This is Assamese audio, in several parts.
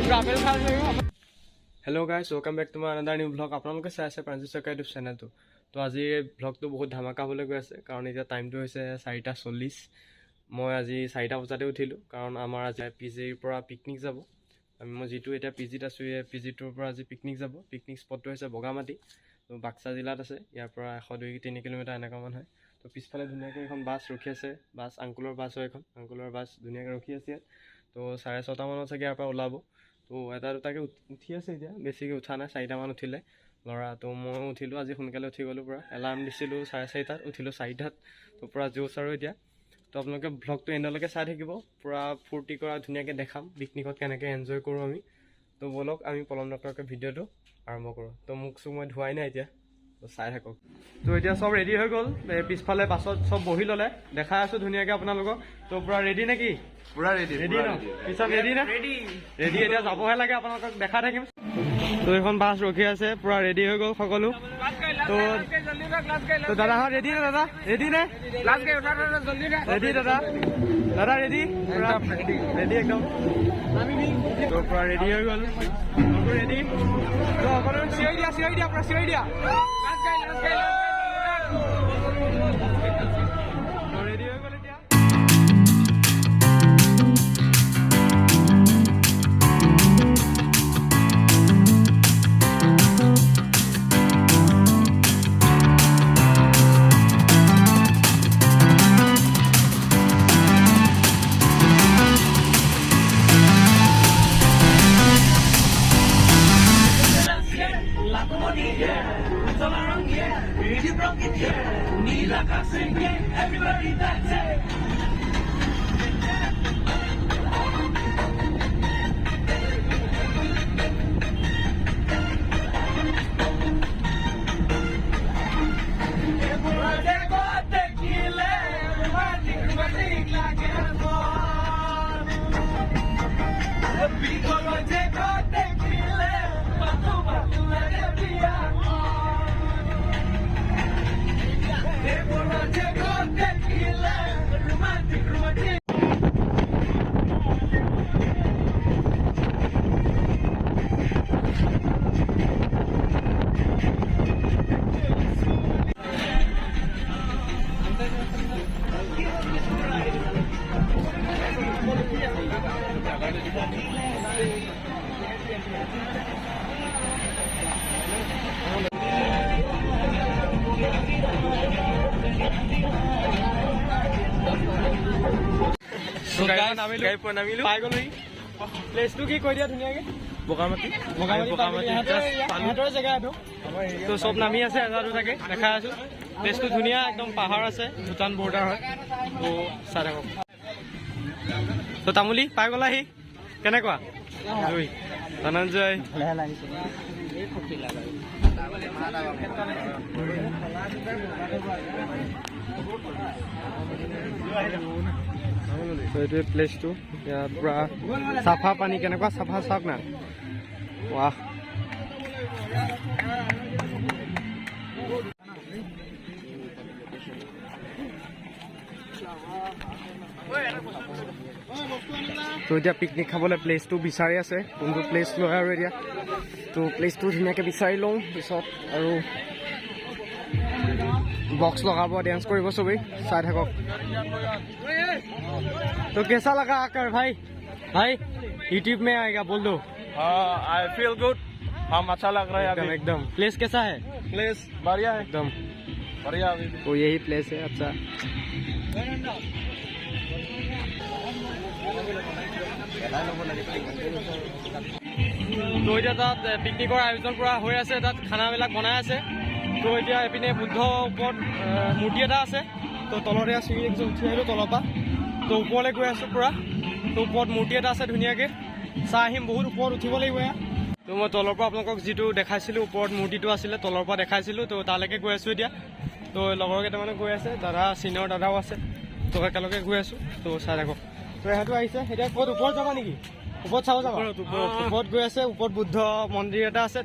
Hello guys, welcome back to my another new vlog. আপোনালোকে চাই আছে প্ৰাঞ্জিত চৰকাৰ ইউটিউব চেনেলটো। তো আজি ভ্লগটো বহুত ধামাকা হ'বলৈ গৈ আছে কাৰণ এতিয়া টাইমটো হৈছে 4:40। মই আজি 4টা বজাতে উঠিলোঁ কাৰণ আমাৰ আজি পিজিৰ পৰা পিকনিক যাব। মই যিটো এতিয়া পিজিত আছোঁ এই পিজিটোৰ পৰা আজি পিকনিক যাব। পিকনিক স্পটটো হৈছে বগামাটি, তো বাক্সা জিলাত আছে। ইয়াৰ পৰা 102-3 কিলোমিটাৰ এনেকুৱা মান হয়। তো পিছফালে ধুনীয়াকৈ এখন বাছ ৰখি আছে, বাছ আংকুলৰ বাছ হয় এখন, আংকুলৰ বাছ ধুনীয়াকৈ ৰখি আছে ইয়াত। তো 6:30 মানত চাগে ইয়াৰ পৰা ওলাব। তো এটা দুটাকৈ উঠি আছে এতিয়া, বেছিকৈ উঠা নাই, 4টামান উঠিলে ল'ৰা। তো মই উঠিলোঁ আজি সোনকালে উঠি গ'লোঁ পূৰা। এলাৰ্ম দিছিলোঁ 4:30, উঠিলোঁ 4টাত। তো পূৰা জোচ আৰু এতিয়া। তো আপোনালোকে ভ্লগটো এণ্ডলৈকে চাই থাকিব, পূৰা ফূৰ্তি কৰা ধুনীয়াকৈ দেখাম পিকনিকত কেনেকৈ এনজয় কৰোঁ আমি। তো ব'লক আমি পলম নকৰাকৈ ভিডিঅ'টো আৰম্ভ কৰোঁ। তো মোক মই ধোৱাই নাই এতিয়া, তো চাই থাকক। তো এতিয়া চব ৰেডি হৈ গ'ল, পিছফালে বাছত চব বহি ল'লে, দেখাই আছোঁ ধুনীয়াকৈ আপোনালোকক। তো পূৰা ৰেডি নে কি? পুৰা ৰেডি ন? পিছত ৰেডি নে? ৰেডি এতিয়া যাবহে লাগে, আপোনালোকক দেখাই থাকিম। তো এইখন বাছ ৰখি আছে, পূৰা ৰেডি হৈ গ'ল সকলো। তো দাদাহঁত ৰেডি নে? দাদা ৰেডি নে? ৰেডি দাদা? দাদা ৰেডি? ৰেডি একদম। তো পূৰা ৰেডি হৈ গ'ল, ৰেডি। তো সকলো চিঞৰি দিয়া পূৰা চিঞৰি দিয়া। ৰেডি হৈ গ'ল এতিয়া। Everybody that's it. প্লেচটো কি কৈ দিয়া ধুনীয়াকৈ? বগামাটি জেগা এইটো। তো চব নামি আছে এটা দুটাকৈ দেখাই আছোঁ। প্লেচটো ধুনীয়া একদম, পাহাৰ আছে, ভূটান বৰ্ডাৰ হয়। তো চাই থাকক। তো তামুলী পাই গ'লাহি, কেনেকুৱা ধনঞ্জয়? এইটোৱে প্লেচটো, ইয়াত পূৰা চাফা পানী, কেনেকুৱা চাফা চাওক না, ৱাহ। তো এতিয়া পিকনিক খাবলৈ প্লেচটো বিচাৰি আছে, কোনটো প্লেচ লয় আৰু এতিয়া। তো প্লেচটো ধুনীয়াকৈ বিচাৰি লওঁ, পিছত আৰু বক্স লগাব, ডেন্স কৰিব চবেই, চাই থাকক। तो कैसा लगा आकर भाई? यूट्यूब में आएगा बोल दो। आई फील गुड, हम अच्छा लग रहा है अभी एकदम। प्लेस कैसा है? प्लेस बढ़िया है, एकदम बढ़िया अभी। तो यही प्लेस है। अच्छा তো এতিয়া তাত পিকনিকৰ আয়োজন কৰা হৈ আছে, তাত খানাবিলাক বনাই আছে। তো এতিয়া এইপিনে বুদ্ধ ওপৰত মূৰ্তি এটা আছে। তো তলতে চিৰি একজন উঠি আহিলোঁ তলৰ পৰা, তো ওপৰলৈ গৈ আছোঁ পূৰা। তো ওপৰত মূৰ্তি এটা আছে ধুনীয়াকৈ, চাই আহিম। বহুত ওপৰত উঠিব লাগিব এয়া। তো মই তলৰ পৰা আপোনালোকক যিটো দেখাইছিলোঁ, ওপৰত মূৰ্তিটো আছিলে, তলৰ পৰা দেখাইছিলোঁ। তো তালৈকে গৈ আছোঁ এতিয়া। তো লগৰ কেইটামানে গৈ আছে, দাদা চিনিয়ৰ দাদাও আছে, তো একেলগে গৈ আছোঁ। তো চাই থাকক। তো ইহঁতো আহিছে, এতিয়া ক'ত ওপৰত যাবা নেকি? ওপৰত চাব যাবা? ওপৰত গৈ আছে। ওপৰত বুদ্ধ মন্দিৰ এটা আছে,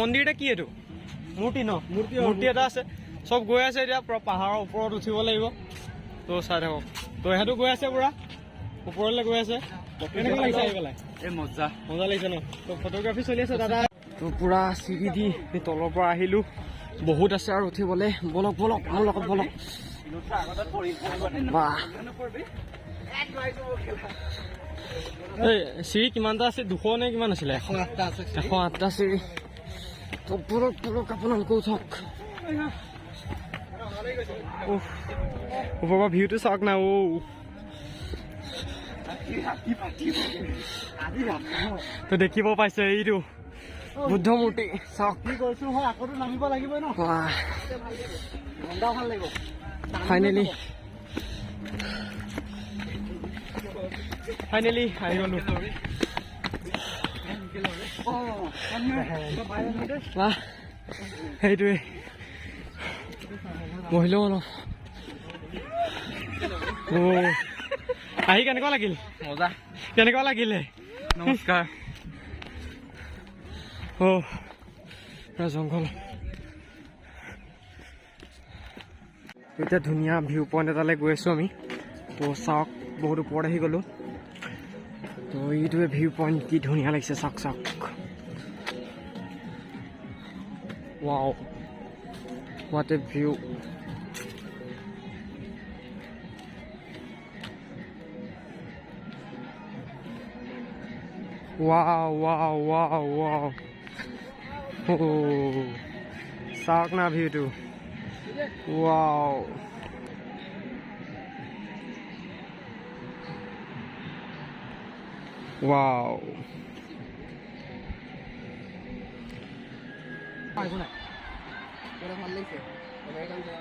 মন্দিৰ এটা কি এইটো? মূৰ্তি ন? মূৰ্তি এটা আছে। চব গৈ আছে এতিয়া, পূৰা পাহাৰৰ ওপৰত উঠিব লাগিব। তো চাই থাকক। তো ইহঁতো গৈ আছে পূৰা। ওপৰলৈ গৈ আছে। কেনেকুৱা লাগিছে আহি পেলাই? এই মজা মজা লাগিছে ন? তো ফটোগ্ৰাফী চলি আছে দাদা। তো পুৰা চিৰি দি সেই তলৰ পৰা আহিলোঁ। বহুত আছে আৰু উঠিবলৈ। বলক বলক মোৰ লগত বলক। বাহ এই চিৰি কিমানটা আছে? 200 নে কিমান আছিলে? 108টা চিৰি। তো বলক বলক আপোনালোকে উঠক। ওপৰৰ পৰা ভিউটো চাওক না। তো দেখিব পাইছে এইটো বুদ্ধ মূৰ্তি চাওক। ফাইনেলি আহি গলো। বাহ সেইটোৱে বহিলেও অলপ। আহি কেনেকুৱা লাগিল? মজা। কেনেকুৱা লাগিলে? নমস্কাৰ। জংঘল। এতিয়া ধুনীয়া ভিউ পইণ্ট এটালৈ গৈ আছোঁ আমি। তো চাওক বহুত ওপৰত আহি গ'লোঁ। তো এইটোৱে ভিউ পইণ্ট। কি ধুনীয়া লাগিছে চাওক চাওক। Wow what a view. Wow, wow, wow, wow. Oh, চাওক না ভিউটো। Wow. Wow.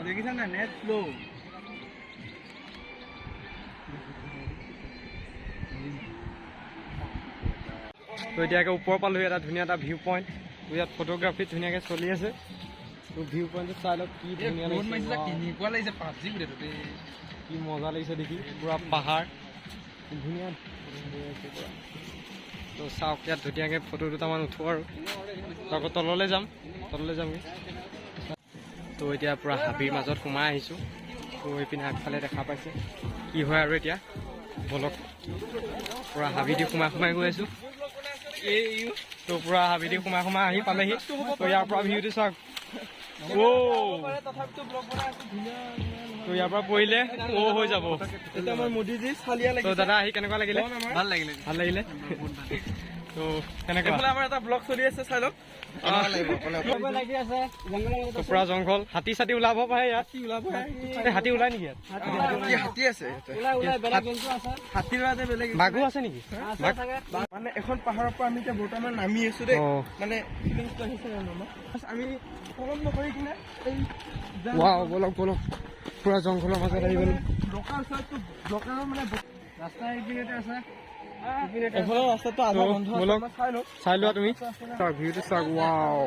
দেখিছা না নেট ফ্লো। তো এতিয়াকে ওপৰ পালোঁ। এটা ধুনীয়া এটা ভিউ পইণ্ট। ইয়াত ফটোগ্ৰাফী ধুনীয়াকৈ চলি আছে। তো ভিউ পইণ্টটো চাই লওক কি ধুনীয়া লাগিছে। কেনেকুৱা লাগিছে পাবজি বোলে কি মজা লাগিছে দেখি। পুৰা পাহাৰ ধুনীয়া। তো চাওক ইয়াত ধুনীয়াকৈ ফটো দুটামান উঠোঁ আৰু আকৌ তললৈ যামগৈ। তো এতিয়া পুৰা হাবিৰ মাজত সোমাই আহিছোঁ। তো এইপিনে আগফালে দেখা পাইছে কি হয় আৰু এতিয়া বলক। পুৰা হাবি দি সোমাই গৈ আছোঁ। তো পুৰা হাবি দি সোমাই আহি পালেহি। তো ইয়াৰ পৰা ভিউটো চাওক। তো ইয়াৰ পৰা পৰিলে হৈ যাব। তো দাদা আহি কেনেকুৱা লাগিলে? ভাল লাগিলে। তো কেনেকুৱা? আমাৰ এটা ব্লগ চলি আছে, চাই লওক। তো পুৰা জংঘল। হাতী চাতি ওলাব পাৰে ইয়াত। হাতী ওলাই নেকি ইয়াত? হাতী আছে, বাঘো আছে নেকি? মানে এখন পাহাৰৰ পৰা আমি এতিয়া বৰ্তমান নামি আছো দেই। মানে আমি পলম নকৰি কিনে বলক পুৰা জংঘলৰ মাজত আহি গলো। মানে ৰাস্তা এইপিনতে আছে। ৰাস্তাটো চাই লোৱা তুমি। চাওক ভিউটো চাওক। ৱাও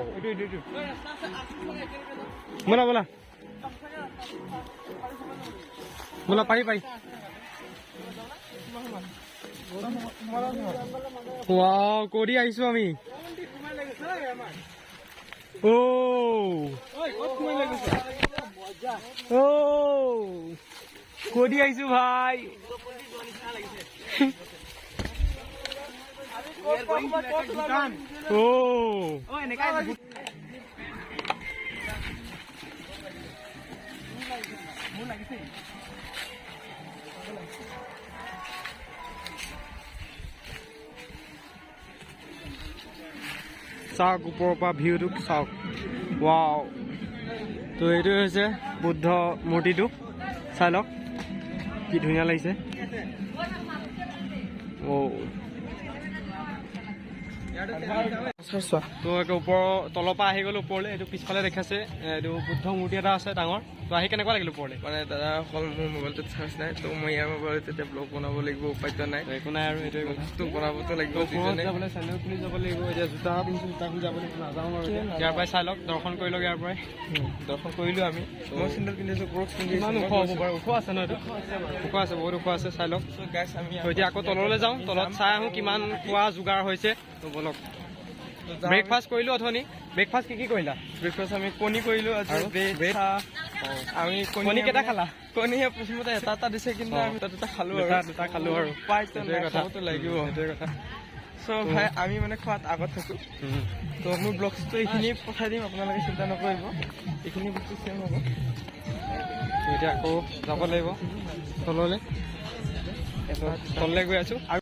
বলা পাৰি। ৱাও কৰি আহিছো আমি। কৰি আহিছো ভাই। চাওক ওপৰৰ পৰা ভিউটো চাওক। ৱাও। তো এইটো হৈছে বুদ্ধ মূৰ্তিটো। চাই লওক কি ধুনীয়া লাগিছে। তো ওপৰৰ তলৰ পৰা আহি গ'লো ওপৰলৈ। এইটো পিছফালে দেখাইছে এইটো বুদ্ধ মূৰ্তি এটা আছে ডাঙৰ। তো আহি কেনেকুৱা লাগিল ওপৰলৈ? মানে দাদা অকল মোৰ মোবাইলটোত চাৰ্জ নাই, তো মই ইয়াৰ মোবাইলত এতিয়া ব্লগ বনাব লাগিব, উপায়টো নাই। একো নাই আৰু এইটোৱে কথা। তো বনাবতো লাগিব। যাবলৈ চেনেল খুলি যাব লাগিব। এতিয়া জোতা পিন্ধিছোঁ, জোতা খুলি যাব লাগিব। নাযাওঁ আৰু ইয়াৰ পৰাই চাই লওক। দৰ্শন কৰি লওক। ইয়াৰ পৰাই দৰ্শন কৰিলোঁ আমি। মই চেণ্ডেল পিন্ধিছোঁ, ক্ৰক্স পিন্ধিছোঁ। ইমান ওখ হ'ব বাৰু? ওখ আছে ন? এইটো ওখ আছে, বহুত ওখ আছে। চাই লওক। গাইছ আমি তো এতিয়া আকৌ তললৈ যাওঁ। তলত চাই আহোঁ কিমান খোৱা যোগাৰ হৈছে। তো বলক। ব্ৰেকফাষ্ট কৰিলোঁ অথনি। ব্ৰেকফাষ্ট কি কৰিলা? ব্ৰেকফাষ্ট আমি কণী কৰিলোঁ আজি, আৰু ব্ৰেড bread? চাহ। আমি কণী কেইটা খালা? কণী প্ৰথমতে এটা দিছে, কিন্তু আমি দুটা খালোঁ আৰু দুটা খালোঁ আৰু পাইতো সেইটোৱে কথা। খাবতো লাগিব। সেইটোৱে কথা। চ' ভাই আমি মানে খোৱাত আগত থাকোঁ। তো মোৰ ব্লগছটো এইখিনি পঠাই দিম, আপোনালোকে চিন্তা নকৰিব, এইখিনি বস্তু চেম হ'ব। এতিয়া আকৌ যাব লাগিব তললৈ। তললৈ গৈ আছোঁ। আৰু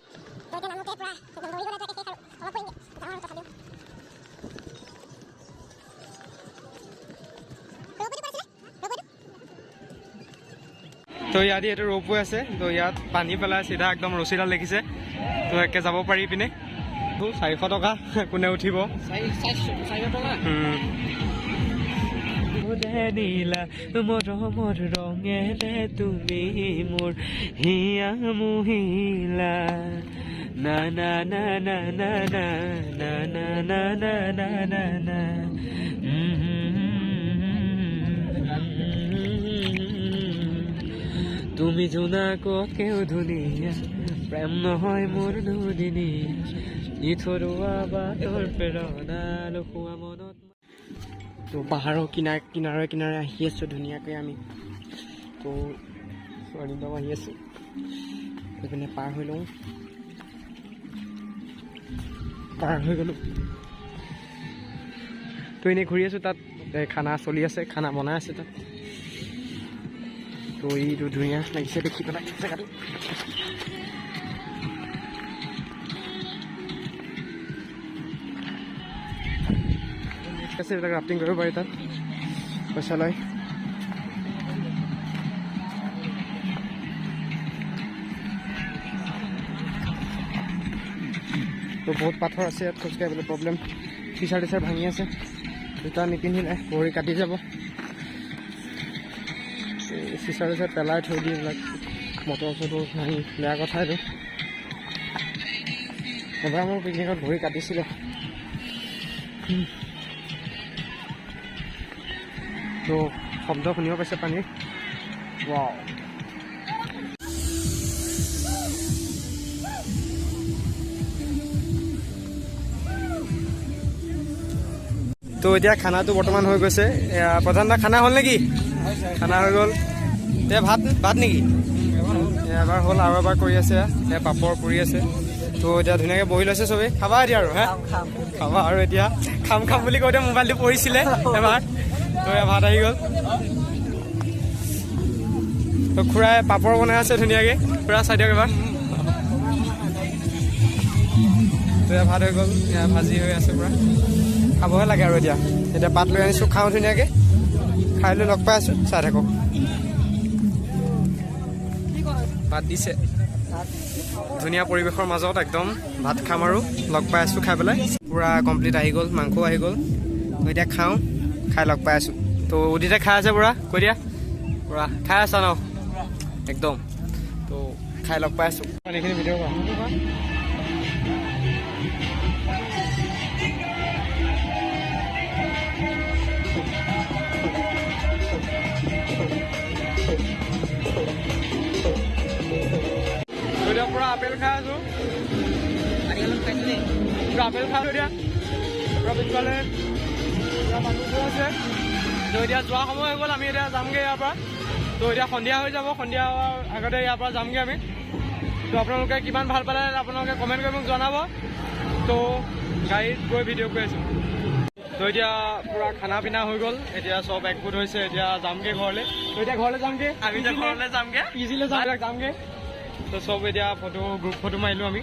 তো ইয়াত এইটো ৰ'পৱে আছে। তো ইয়াত পানী পেলাই চিধা একদম ৰছীডাল দেখিছে। তো একে যাব পাৰি পিনে। 400 টকা কোনে উঠিব। নীলা মৰমৰ ৰঙেৰে তুমি মোৰ হিয়া মহিলা না না না না না না না না না না না না না। তুমি জোনাকতকেও ধুনীয়া, প্ৰেম নহয় মোৰ দুদিনী, নিথৰুৱা বাটৰ প্ৰেৰণা লুকুৱা মনত। তো পাহাৰৰ কিনাৰে কিনাৰে আহি আছোঁ ধুনীয়াকৈ আমি। তো অৰিন্দম আহি আছোঁ, এইপিনে পাৰ হৈ লওঁ। পাৰ হৈ গ'লোঁ। তো এনেই ঘূৰি আছোঁ, তাত খানা চলি আছে, খানা বনাই আছে তাত। তো এইটো ধুনীয়া লাগিছে দেখি পেলাই জেগাটো। আছে এইবিলাক ৰাফটিং কৰিব পাৰি, তাত পইচা লয়। তো বহুত পাথৰ আছে ইয়াত, খোজকাঢ়িবলৈ প্ৰব্লেম। টিচাৰ টিচাৰ ভাঙি আছে, জোতা নিপিন্ধিলে ভৰি কাটি যাব। চিচাৰ টিচাৰ পেলাই থৈ দি এইবিলাক মটৰ চটৰ ভাঙি, বেয়া কথা এইটো। এবাৰ মোৰ পিকনিকত ভৰি কাটিছিলে। তো শব্দ শুনিব পাইছে পানীৰ। ৱাও। তো এতিয়া খানাটো বৰ্তমান হৈ গৈছে। প্ৰধান দা খানা হ'ল নেকি? খানা হৈ গ'ল। এতিয়া ভাত নেকি? এবাৰ হ'ল আৰু এবাৰ কৰি আছে। পাপৰ পুৰি আছে। তো এতিয়া ধুনীয়াকৈ বহি লৈছে চবেই। খাবা এতিয়া আৰু হা খাবা আৰু এতিয়া খাম বুলি কওঁতে মোবাইলটো পৰিছিলে এবাৰ। তো ভাত আহি গ'ল। তো খুৰাই পাপৰ বনাই আছে ধুনীয়াকৈ। খুৰা চাই দিয়ক এবাৰ। তো ভাত হৈ গ'ল, ভাজি হৈ আছে পূৰা। খাবহে লাগে আৰু এতিয়া পাত লৈ আনিছোঁ, খাওঁ ধুনীয়াকৈ। খাই লৈ লগ পাই আছোঁ, চাই থাকক। ভাত দিছে ধুনীয়া পৰিৱেশৰ মাজত, একদম ভাত খাম আৰু লগ পাই আছোঁ খাই পেলাই। পূৰা কমপ্লিট আহি গ'ল, মাংসও আহি গ'ল। তো এতিয়া খাওঁ, খাই লগ পাই আছোঁ। তো উদিতে খাই আছে পূৰা, কৈ দিয়া পূৰা খাই আছা ন একদম। তো খাই লগ পাই আছোঁ। এইখিনি ভিডিঅ' কৰা পূৰা আপেল খাই আছোঁ। পূৰা আপেল খাই এতিয়া পূৰা পিছফালে পূৰা মানুহবোৰ আছে। তো এতিয়া যোৱা সময় হৈ গ'ল, আমি এতিয়া যামগৈ ইয়াৰ পৰা। তো এতিয়া সন্ধিয়া হৈ যাব, সন্ধিয়া হোৱাৰ আগতে ইয়াৰ পৰা যামগৈ আমি। তো আপোনালোকে কিমান ভাল পালে আপোনালোকে কমেণ্ট কৰি মোক জনাব। তো গাড়ীত গৈ ভিডিঅ' কৰি আছোঁ। তো এতিয়া পূৰা খানা পিনা হৈ গ'ল, এতিয়া চব একগোট হৈছে। এতিয়া যামগৈ ঘৰলৈ। তো এতিয়া ঘৰলৈ যামগৈ, আমি এতিয়া ঘৰলৈ যামগৈ, পিজিলৈ যামগৈ। তো চব এতিয়া গ্ৰুপ ফটো মাৰিলোঁ আমি।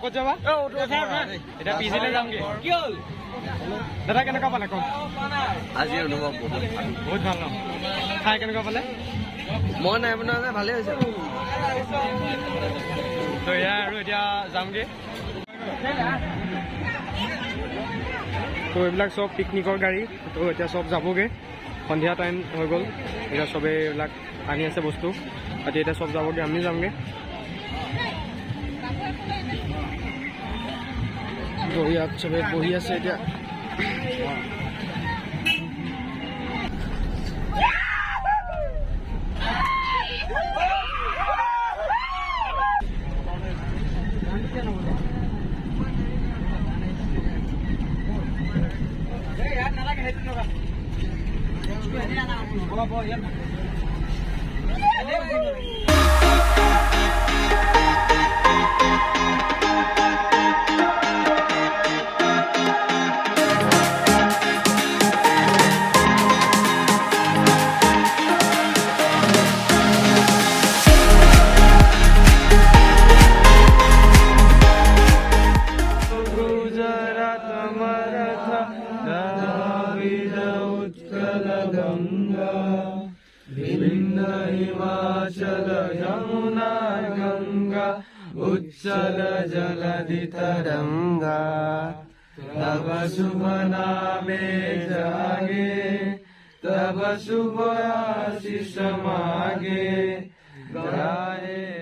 ক'ত যাবা? এতিয়া পিজিলৈ যামগৈ। কি হ'ল দাদা, কেনেকুৱা পালে কওক? আজি অনুভৱ বহুত ভাল ন? খাই কেনেকুৱা পালে? মই নাই বনোৱা, ভালেই হৈছে। তো এয়া আৰু এতিয়া যামগৈ। তো এইবিলাক চব পিকনিকৰ গাড়ী। তো এতিয়া চব যাবগৈ, সন্ধিয়া টাইম হৈ গ'ল। এতিয়া চবেই এইবিলাক আনি আছে বস্তু পাতি, এতিয়া চব যাবগৈ, আমি যামগৈ। তো ইয়াত চবেই বহি আছে এতিয়া। गुजरात मराठ द्राविड उत्कल गंगा विंध्य हिमाचल यमुना गंगा उच्चल जलधि तरंगा तब शुभ नामे जागे तब शुभ आशीष मागे गाए